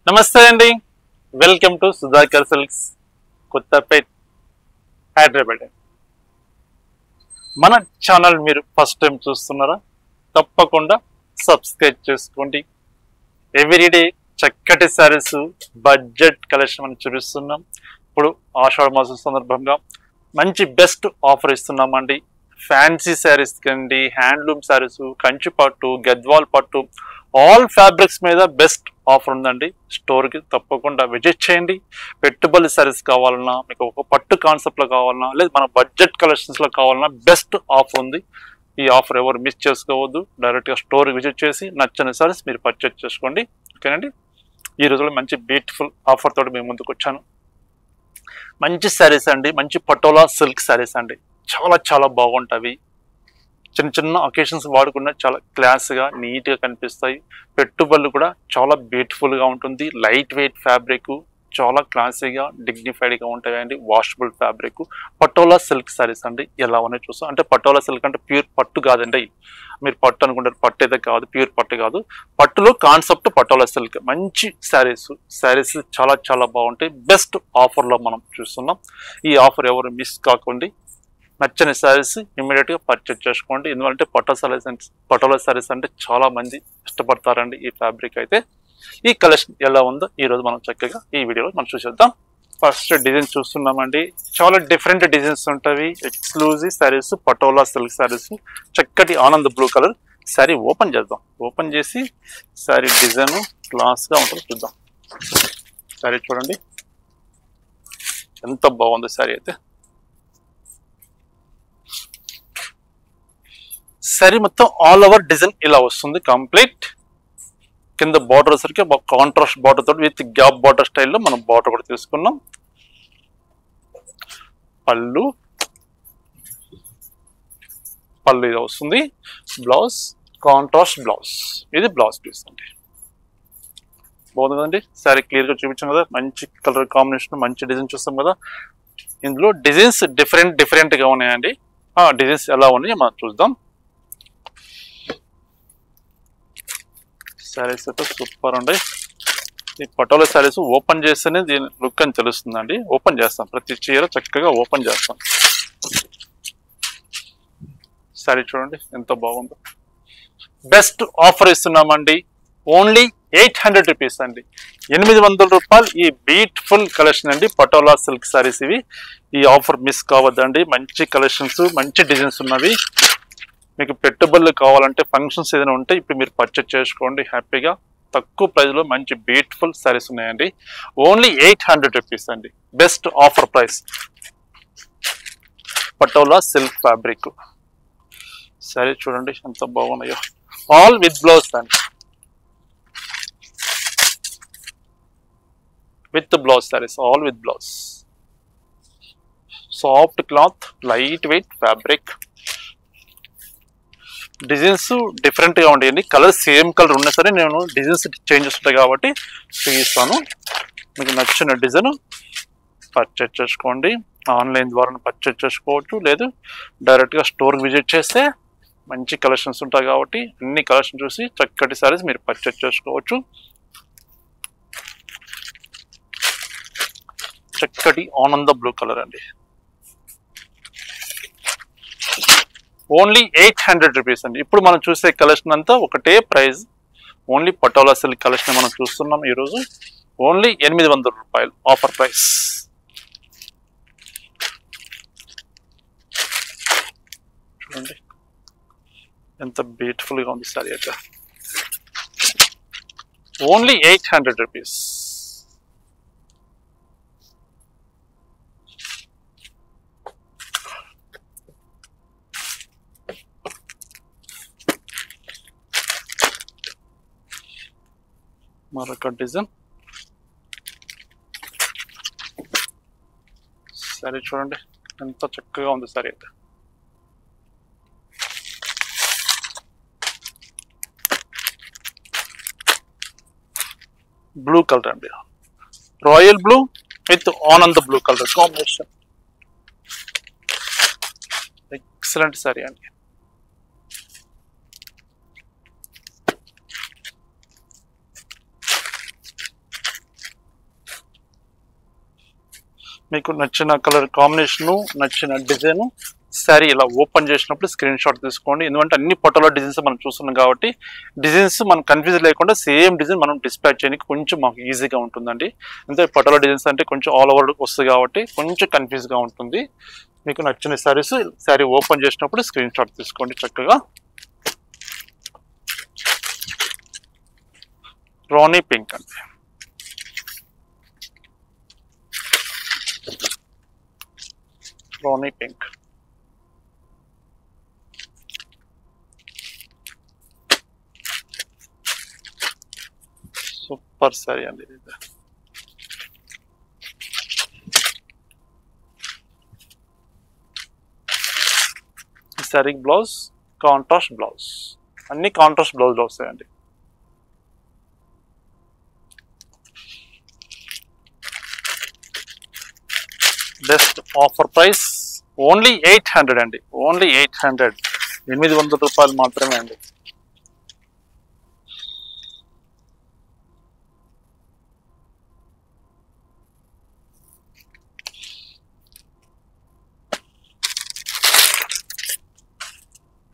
నమస్తే అండి. Welcome to Sudhakar silks, Kothapet, Hyderabad. మన ఛానల్ మీరు ఫస్ట్ టైం చూస్తున్నారా? తప్పకుండా సబ్స్క్రైబ్ చేసుకోండి. ఎవ్రీడే చక్కటి శారీస్, బడ్జెట్ కలెక్షన్ మనం చూపిస్తున్నాం. ఇప్పుడు ఆషాఢ మాసం సందర్భంగా మంచి బెస్ట్ ఆఫర్ ఇస్తున్నామండి. ఫ్యాన్సీ శారీస్ కండి, హ్యాండ్లూమ్ శారీస్, కంచి పట్టు, గద్వాల్ పట్టు, ఆల్ ఫ్యాబ్రిక్స్ మీద బెస్ట్ ఆఫర్ ఉందండి. స్టోర్కి తప్పకుండా విజిట్ చేయండి. పెట్టుబడి శారీస్ కావాలన్నా, మీకు ఒక పట్టు కాన్సెప్ట్లో కావాలన్నా, లేదా మన బడ్జెట్ కలెక్షన్స్లో కావాలన్నా బెస్ట్ ఆఫర్ ఉంది. ఈ ఆఫర్ ఎవరు మిస్ చేసుకోవద్దు. డైరెక్ట్గా స్టోర్కి విజిట్ చేసి నచ్చని శారీస్ మీరు పర్చేజ్ చేసుకోండి. ఓకేనండి. ఈ రోజులో మంచి బ్యూటిఫుల్ ఆఫర్ తోటి మేము ముందుకు వచ్చాను. మంచి శారీస్ అండి, మంచి పటోలా సిల్క్ శారీస్ అండి. చాలా చాలా బాగుంటాయి. చిన్న చిన్న ఒకేషన్స్ వాడుకున్న చాలా క్లాస్గా, నీట్గా కనిపిస్తాయి. పెట్టుబడులు కూడా చాలా బ్యూటిఫుల్గా ఉంటుంది. లైట్ వెయిట్ ఫ్యాబ్రిక్, చాలా క్లాసీగా, డిగ్నిఫైడ్గా ఉంటాయండి. Washable fabric, patola silk saris అండి. ఎలా ఉన్నాయి చూస్తాం. అంటే పటోలా సిల్క్ అంటే ప్యూర్ పట్టు కాదండి. మీరు పట్టు అనుకుంటారు, పట్టు అయితే కాదు, ప్యూర్ పట్టు కాదు. పట్టులో కాన్సెప్ట్ పటోలా సిల్క్. మంచి శారీస్ చాలా చాలా బాగుంటాయి. బెస్ట్ ఆఫర్లో మనం చూస్తున్నాం. ఈ ఆఫర్ ఎవరు మిస్ కాకండి. నచ్చని శారీస్ ఇమ్మీడియట్గా పర్చేజ్ చేసుకోండి. ఎందుకంటే పటోలా శారీస్ అంటే చాలా మంది ఇష్టపడతారండి. ఈ ఫ్యాబ్రిక్ అయితే ఈ కలెక్షన్ ఎలా ఉందో ఈరోజు మనం చక్కగా ఈ వీడియోలో మనం చూసేద్దాం. ఫస్ట్ డిజైన్ చూస్తున్నామండి. చాలా డిఫరెంట్ డిజైన్స్ ఉంటాయి. Exclusive saris, Patola silk saris. చక్కటి Anand blue colour sari open చేద్దాం. ఓపెన్ చేసి శారీ డిజైన్ క్లాస్గా ఉంటుంది చూద్దాం. శారీ చూడండి ఎంత బాగుంది శారీ అయితే. శారీ మొత్తం ఆల్ ఓవర్ డిజైన్ ఇలా వస్తుంది. కంప్లీట్ కింద బార్డర్ వచ్చరికి కాంట్రాస్ట్ బార్డర్ తోటి విత్ గ్యాప్ బార్డర్ స్టైల్లో మనం బార్డర్ కూడా తీసుకున్నాం. పళ్ళు ఇలా వస్తుంది. Blouse contrast blouse. ఇది బ్లౌజ్ పీస్ అండి. బాగుంది కదండి. శారీ క్లియర్గా చూపించాం కదా. మంచి కలర్ కాంబినేషన్, మంచి డిజైన్ చూస్తాం కదా. ఇందులో డిజైన్స్ డిఫరెంట్గా ఉన్నాయండి. ఆ డిజైన్స్ ఎలా ఉన్నాయో మనం చూద్దాం. శారీస్ అయితే సూపర్ అండి. ఈ పటోలా శారీస్ ఓపెన్ చేస్తేనే దీని లుక్ అని తెలుస్తుందండి. ఓపెన్ చేస్తాం, ప్రతి చీర చక్కగా ఓపెన్ చేస్తాం. శారీ చూడండి ఎంత బాగుందో. బెస్ట్ ఆఫర్ ఇస్తున్నామండి. ఓన్లీ 800 రూపీస్ అండి. 800 రూపాయలు ఈ బ్యూటిఫుల్ కలెక్షన్ అండి. పటోలా సిల్క్ శారీస్ ఇవి. ఈ ఆఫర్ మిస్ కావద్దండి. మంచి కలెక్షన్స్, మంచి డిజైన్స్ ఉన్నవి. మీకు పెట్టుబడులు కావాలంటే, ఫంక్షన్స్ ఏదైనా ఉంటే ఇప్పుడు మీరు పర్చేజ్ చేసుకోండి హ్యాపీగా. తక్కువ ప్రైస్లో మంచి బ్యూటిఫుల్ శారీస్ ఉన్నాయండి. ఓన్లీ 800 రూపీస్ అండి. Best offer price. Patola silk fabric sari చూడండి ఎంత బాగున్నాయో. ఆల్ విత్ బ్లౌజ్ అండి. With blouse saris, all with blouse. Soft cloth, light weight fabric. Designs డిఫరెంట్గా ఉంటాయండి. కలర్ సేమ్ కలర్ ఉన్నా సరే నేను డిజైన్స్ చేంజ్ ఉంటాయి కాబట్టి చూపిస్తాను. మీకు నచ్చిన డిజైన్ పర్చేజ్ చేసుకోండి. ఆన్లైన్ ద్వారా పర్చేజ్ చేసుకోవచ్చు, లేదు డైరెక్ట్గా స్టోర్కి విజిట్ చేస్తే మంచి కలెక్షన్స్ ఉంటాయి కాబట్టి అన్ని కలెక్షన్ చూసి చక్కటి సారీస్ మీరు పర్చేజ్ చేసుకోవచ్చు. చక్కటి ఆనంద బ్లూ కలర్ అండి. ఓన్లీ 800 రూపీస్ అండి. ఇప్పుడు మనం చూసే కలెక్షన్ అంతా ఒకటే price. Only patola silk collection మనం చూస్తున్నాం ఈరోజు. ఓన్లీ 800 రూపాయలు ఆఫర్ ప్రైస్. చూడండి ఎంత బ్యూటిఫుల్గా ఉంది సారీ అయితే. Only 800 rupees. మరొక డిజైన్ సారీ చూడండి ఎంత చక్కగా ఉంది సారీ అయితే. బ్లూ కలర్ అండి. Royal blue with Anand blue colour combination. Excellent sorry అండి. మీకు నచ్చిన కలర్ కాంబినేషను, నచ్చిన డిజైన్ శారీ ఇలా ఓపెన్ చేసినప్పుడు స్క్రీన్ షాట్ తీసుకోండి. ఎందుకంటే అన్ని పట్టులో డిజైన్స్ మనం చూస్తున్నాం కాబట్టి డిజైన్స్ మనం కన్ఫ్యూజ్ లేకుండా సేమ్ డిజైన్ మనం డిస్పాచ్ చేయడానికి కొంచెం మాకు ఈజీగా ఉంటుందండి. అంతే పట్టులో డిజైన్స్ అంటే కొంచెం ఆల్ ఓవర్ వస్తుంది కాబట్టి కొంచెం కన్ఫ్యూజ్గా ఉంటుంది. మీకు నచ్చిన శారీస్ శారీ ఓపెన్ చేసినప్పుడు స్క్రీన్ షాట్ తీసుకోండి. చక్కగా రాణి పింక్ అండి, రాణి పింక్. సూపర్ సారీ అండి ఇది. సారీ బ్లౌజ్ కాంట్రాస్ట్ బ్లౌజ్, అన్ని కాంట్రాస్ట్ బ్లౌజ్ వస్తాయండి. బెస్ట్ ఆఫర్ ప్రైస్ ఓన్లీ 800 అండి, ఓన్లీ 800, 800 రూపాయలు మాత్రమే అండి.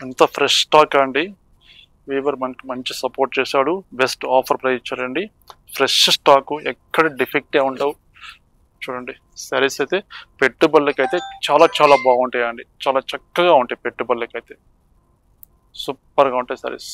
ఎంత ఫ్రెష్ స్టాక్ అండి. వీవర్ మనకి మంచి సపోర్ట్ చేశాడు, బెస్ట్ ఆఫర్ ప్రైస్ ఇచ్చారండి. ఫ్రెష్ స్టాకు, ఎక్కడ డిఫెక్టే ఉండవు. చూడండి శారీస్ అయితే పెట్టుబడులకి అయితే చాలా చాలా బాగుంటాయండి, చాలా చక్కగా ఉంటాయి పెట్టుబడులకి అయితే, సూపర్గా ఉంటాయి శారీస్.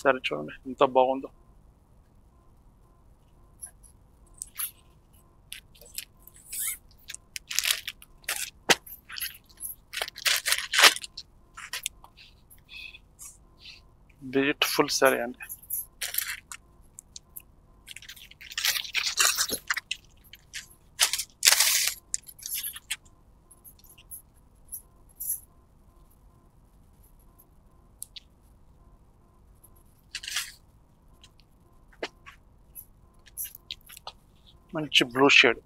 సరే చూడండి ఎంత బాగుందో. బ్యూటిఫుల్ సారీ అండి. మంచి బ్లూ షేడ్,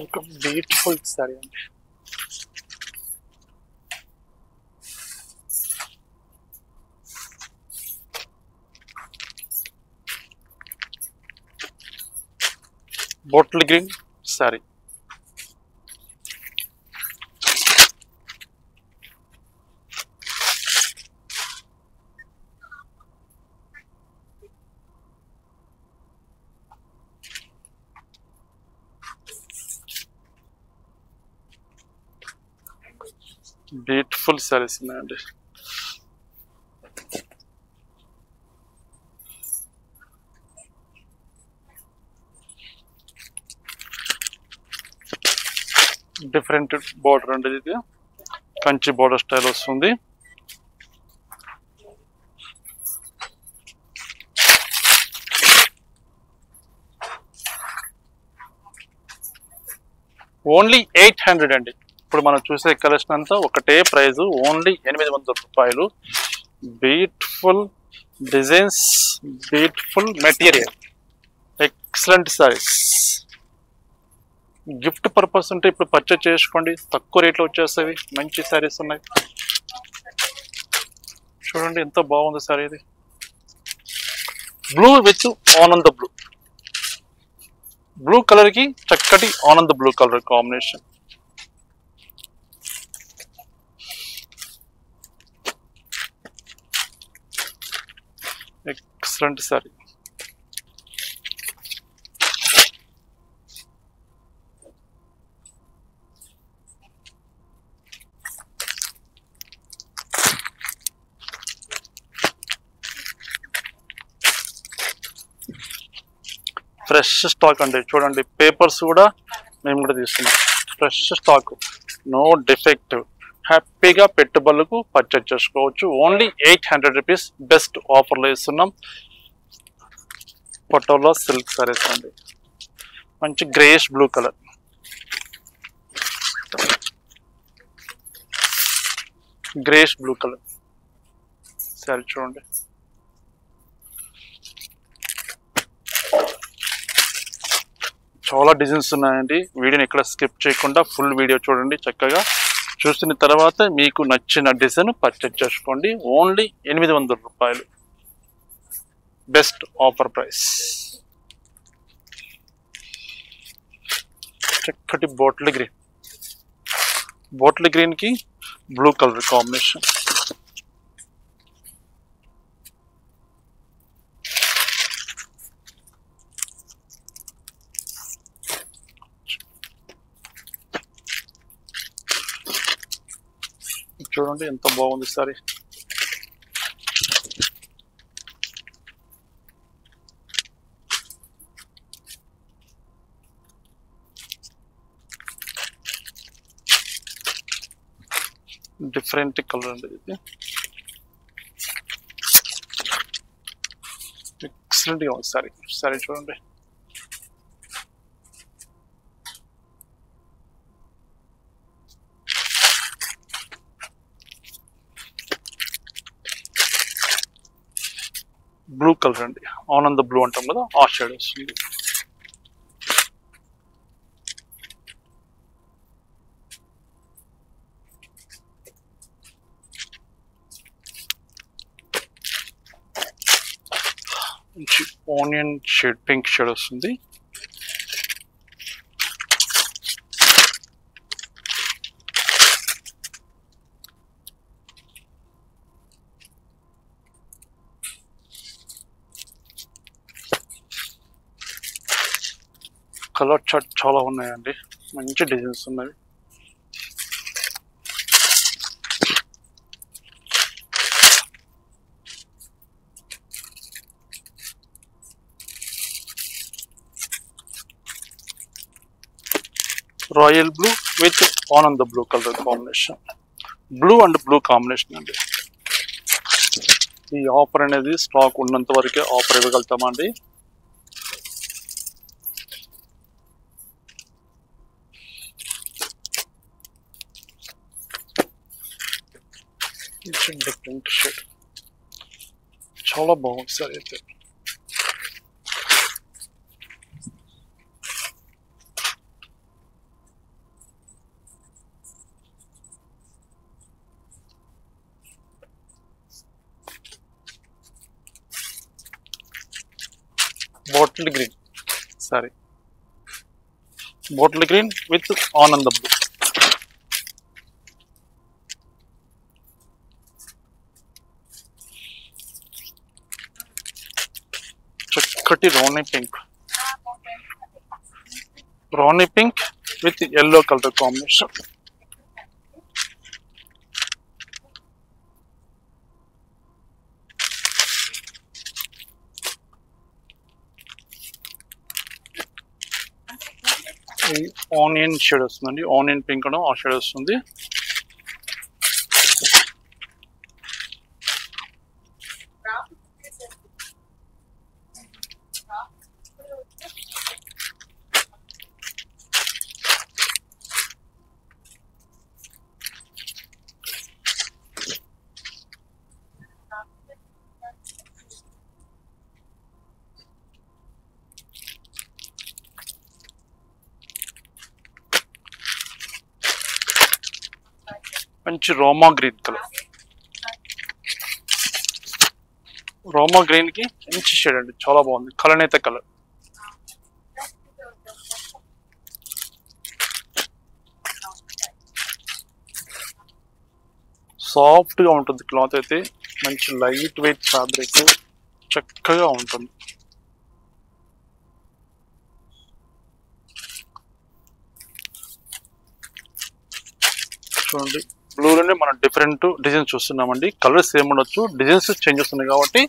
ఒక బ్యూటిఫుల్ సారీ అండి. Bottle green sorry, beautiful saris ఉన్నాయండి. డిఫరెంట్ బార్డర్ అండి, ఇది కంచి బార్డర్ స్టైల్ వస్తుంది. ఓన్లీ 800 అండి. ఇప్పుడు మనం చూసే కలెక్షన్ అంతా ఒకటే ప్రైజ్, ఓన్లీ 800 రూపాయలు. Beautiful designs, beautiful material, excellent saris. Gift purpose ఉంటే ఇప్పుడు పర్చేజ్ చేసుకోండి, తక్కువ రేట్లో వచ్చేస్తాయి. మంచి సారీస్ ఉన్నాయి. చూడండి ఎంత బాగుంది సారీ ఇది. బ్లూ విత్ ఆనంద బ్లూ, బ్లూ కలర్ కి చక్కటి ఆనంద blue colour combination. Excellent sorry. Fresh stock అండి. చూడండి పేపర్స్ కూడా మేము కూడా తీసుకున్నాం, ఫ్రెష్ స్టాక్, నో డిఫెక్ట్. హ్యాపీగా పెట్టుబడులకు పర్చేజ్ చేసుకోవచ్చు. ఓన్లీ 800 రూపీస్ బెస్ట్ ఆఫర్లో ఇస్తున్నాం. పటోలా సిల్క్ సారీస్ అండి. మంచి greyish blue colour. Greyish blue colour sorry చూడండి. చాలా డిజైన్స్ ఉన్నాయండి. వీడియోని ఎక్కడ స్కిప్ చేయకుండా ఫుల్ వీడియో చూడండి. చక్కగా చూసిన తర్వాత మీకు నచ్చిన డిజైన్ పర్చేజ్ చేసుకోండి. ఓన్లీ 800 రూపాయలు, బెస్ట్ ఆఫర్ ప్రైస్. చక్కటి బాటిల్ గ్రీన్ కి బ్లూ కలర్ కాంబినేషన్. చూడండి ఎంత బాగుంది సారీ. డిఫరెంట్ కలర్ అండి ఇది. ఎక్సలెంట్ గా ఉంది సారీ. సారీ చూడండి. బ్లూ కలర్ అండి, ఆనంద బ్లూ అంటాం కదా, ఆ షేడ్ వస్తుంది. మంచి ఆనియన్ షేడ్, పింక్ షేడ్ వస్తుంది. కలర్ చార్ట్ చాలా ఉన్నాయండి, మంచి డిజైన్స్ ఉన్నాయి. రాయల్ బ్లూ విత్ ఆనంద blue colour combination. Blue and blue combination అండి. ఈ ఆఫర్ అనేది స్టాక్ ఉన్నంత వరకే ఆఫర్ ఇవ్వగలుగుతామండి. డిఫరెంట్ షేడ్ చాలా బాగుంది సార్. అయితే bottle green sari, bottle green with ఆనంద బ్లూ. చక్కటి rani pink with yellow colour combination. Onion shade వస్తుందండి, ఆనియన్ పింక్ ఆ షేడ్ వస్తుంది. మంచి రోమా గ్రీన్ కలర్. రోమా గ్రీన్ కి మంచి షేడ్ అండి, చాలా బాగుంది. కలనేత కలర్. సాఫ్ట్ గా ఉంటుంది క్లాత్ అయితే, మంచి లైట్ వెయిట్ ఫ్యాబ్రిక్, చక్కగా ఉంటుంది. చూడండి, బ్లూలోనే మనం డిఫరెంట్ డిజైన్స్ చూస్తున్నామండి. కలర్స్ సేమ్ ఉండొచ్చు, డిజైన్స్ చేంజ్ వస్తున్నాయి కాబట్టి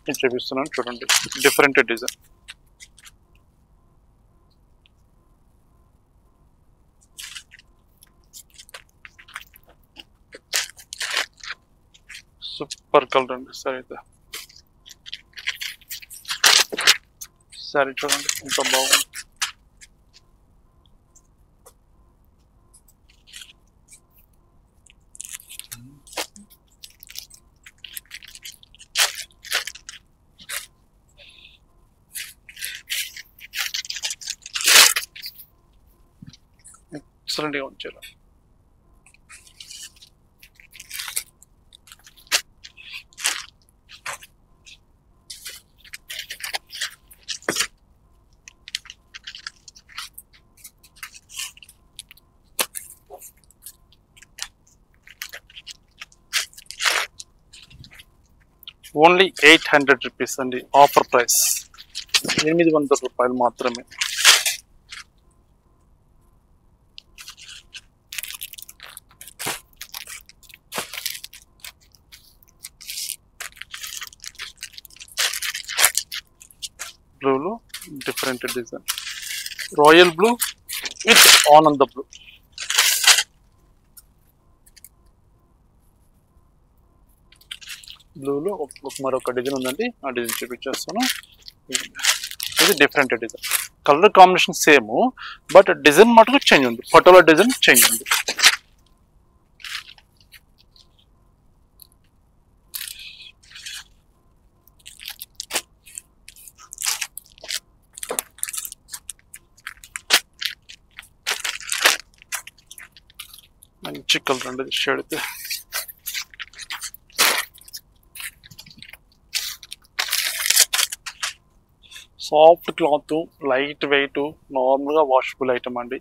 నేను చూపిస్తున్నాను. చూడండి డిఫరెంట్ డిజైన్. సూపర్ కలర్ అండి సారీ అయితే. సారీ చూడండి ఎంత బాగుంది. ఎక్సలెంట్గా ఉంచారు. ఓన్లీ 800 రూపీస్ అండి, ఆఫర్ ప్రైస్ 800 రూపాయలు మాత్రమే. బ్లూలో different design, royal blue with ఆనంద బ్లూ. బ్లూలో మరొక డిజైన్ ఉందండి, ఆ డిజైన్ చూపించేస్తాను. ఇది different design, colour combination same but design మటుకు చేంజ్ ఉంది, పటోలా డిజైన్ చేంజ్ ఉంది. మంచి కలర్ అండి షేడ్ అయితే. సాఫ్ట్ క్లాత్, లైట్ వెయిట్, నార్మల్గా వాషబుల్ ఐటమ్ అండి.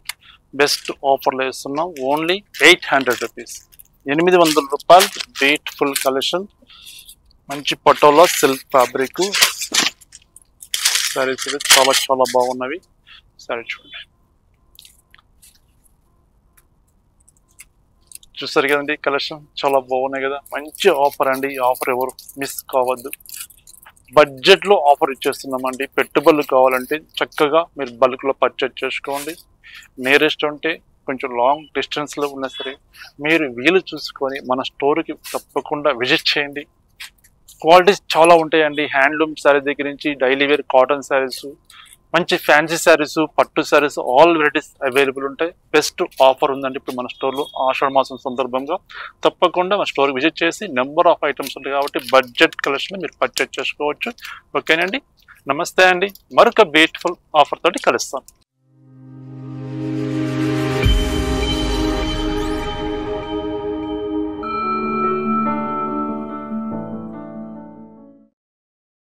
బెస్ట్ ఆఫర్లో వేస్తున్నాం, ఓన్లీ 800 రూపీస్, 800 రూపాయలు. బ్యూటిఫుల్ కలెక్షన్, మంచి పటోలా సిల్క్ ఫ్యాబ్రిక్ సారీస్ చాలా చాలా బాగున్నవి. సారీ చూడండి, చూసారు కదండి కలెక్షన్ చాలా బాగున్నాయి కదా. మంచి ఆఫర్ అండి, ఈ ఆఫర్ ఎవరు మిస్ కావద్దు. బడ్జెట్లో ఆఫర్ ఇచ్చేస్తున్నామండి. పెట్టుబడులు కావాలంటే చక్కగా మీరు బల్క్లో పర్చేజ్ చేసుకోండి. నియరెస్ట్ ఉంటే కొంచెం లాంగ్ డిస్టెన్స్లో ఉన్నా సరే మీరు వీలు చూసుకొని మన స్టోర్కి తప్పకుండా విజిట్ చేయండి. క్వాలిటీస్ చాలా ఉంటాయండి. హ్యాండ్లూమ్ శారీ దగ్గర నుంచి డైలీ వేర్ కాటన్ శారీస్, మంచి ఫ్యాన్సీ శారీస్, పట్టు శారీస్, ఆల్ వెరైటీస్ అవైలబుల్ ఉంటాయి. బెస్ట్ ఆఫర్ ఉందండి ఇప్పుడు మన స్టోర్లో ఆషాఢ మాసం సందర్భంగా. తప్పకుండా మన స్టోర్కి విజిట్ చేసి నెంబర్ ఆఫ్ ఐటమ్స్ ఉంటాయి కాబట్టి బడ్జెట్ కలెక్షన్ మీరు పర్చేజ్ చేసుకోవచ్చు. ఓకేనండి, నమస్తే అండి. మరొక బ్యూటిఫుల్ ఆఫర్ తోటి కలుస్తాను.